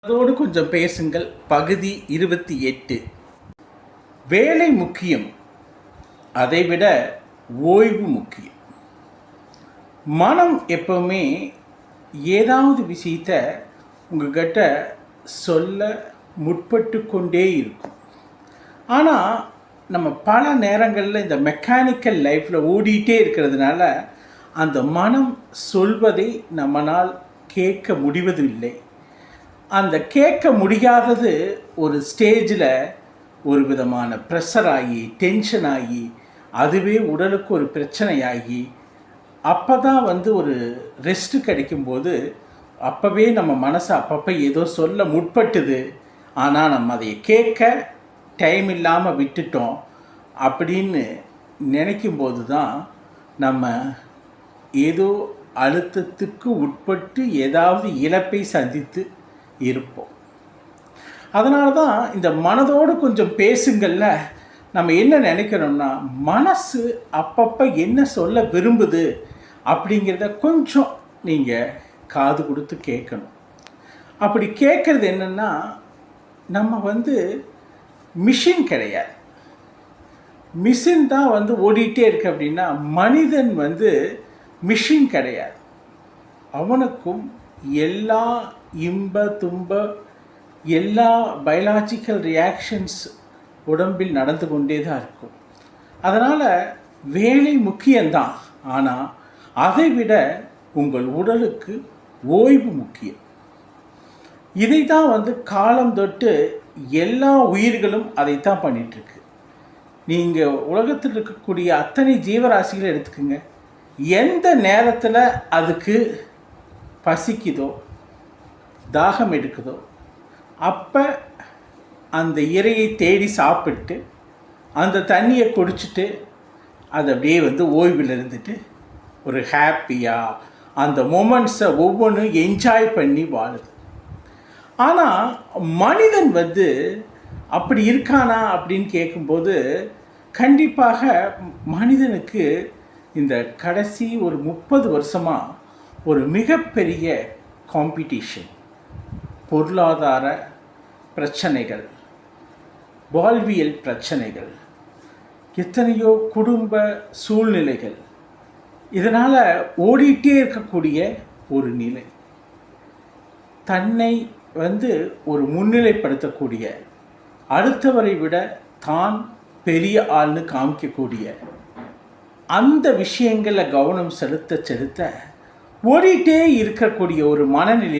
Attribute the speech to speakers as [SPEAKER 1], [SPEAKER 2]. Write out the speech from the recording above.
[SPEAKER 1] அதோடு கொஞ்சம் பேசுங்கள். பகுதி 28. வேலை முக்கியம், அதைவிட ஓய்வு முக்கியம். மனம் எப்பவுமே ஏதாவது விஷயத்தை உங்ககிட்ட சொல்ல முற்பட்டு கொண்டே இருக்கும். ஆனால் நம்ம பல நேரங்களில் இந்த மெக்கானிக்கல் லைஃப்பில் ஓடிட்டே இருக்கிறதுனால அந்த மனம் சொல்வதை நம்மளால் கேட்க முடிவதில்லை. அந்த கேட்க முடியாதது ஒரு ஸ்டேஜில் ஒரு விதமான ப்ரெஷர் ஆகி, டென்ஷன் ஆகி, அதுவே உடலுக்கு ஒரு பிரச்சனையாகி, அப்போ தான் ஒரு ரெஸ்ட்டு கிடைக்கும்போது அப்போவே நம்ம மனசு அப்பப்போ ஏதோ சொல்ல முற்பட்டுது. ஆனால் நம்ம அதை கேட்க டைம் இல்லாமல் விட்டுட்டோம் அப்படின்னு நினைக்கும்போது தான் நம்ம ஏதோ அழுத்தத்துக்கு உட்பட்டு ஏதாவது இழப்பை சந்தித்து இருப்போம். அதனால தான் இந்த மனதோடு கொஞ்சம் பேசுங்கள்ல நம்ம என்ன நினைக்கிறோம்னா, மனசு அப்பப்போ என்ன சொல்ல விரும்புது அப்படிங்கிறத கொஞ்சம் நீங்கள் காது கொடுத்து கேட்கணும். அப்படி கேட்குறது என்னென்னா, நம்ம மிஷின் கிடையாது. மிஷின் தான் ஓடிட்டே இருக்கு அப்படின்னா, மனிதன் மிஷின் கிடையாது. அவனுக்கும் எல்லா இன்ப துன்ப எல்லா பயாலஜிக்கல் ரியாக்ஷன்ஸ் உடம்பில் நடந்து கொண்டே தான் இருக்கும். அதனால் வேலை முக்கியம்தான், ஆனால் அதை விட உங்கள் உடலுக்கு ஓய்வு முக்கியம். இதை தான் காலம் தொட்டு எல்லா உயிர்களும் அதைத்தான் பண்ணிகிட்ருக்கு. நீங்கள் உலகத்தில் இருக்கக்கூடிய அத்தனை ஜீவராசிகளை எடுத்துக்கோங்க. எந்த நேரத்தில் அதுக்கு பசிக்குதோ, தாகம் எடுக்குதோ, அப்போ அந்த இரையை தேடி சாப்பிட்டு அந்த தண்ணியை குடிச்சிட்டு அது அப்படியே ஓய்வில் இருந்துட்டு ஒரு ஹாப்பியாக அந்த மொமெண்ட்ஸை ஒவ்வொன்றும் என்ஜாய் பண்ணி வாழுது. ஆனால் மனிதன் அப்படி இருக்கானா அப்படின்னு கேட்கும்போது, கண்டிப்பாக மனிதனுக்கு இந்த கடைசி ஒரு 30 வருஷமாக ஒரு மிகப்பெரிய காம்படிஷன், பொருளாதார பிரச்சனைகள், வாழ்வியல் பிரச்சனைகள், எத்தனையோ குடும்ப சூழ்நிலைகள், இதனால் ஓடிட்டே இருக்கக்கூடிய ஒரு நிலை, தன்னை ஒரு முன்னிலைப்படுத்தக்கூடிய, அடுத்தவரை விட தான் பெரிய ஆள்னு காமிக்கக்கூடிய அந்த விஷயங்களில் கவனம் செலுத்த ஓடிட்டே இருக்கக்கூடிய ஒரு மனநிலை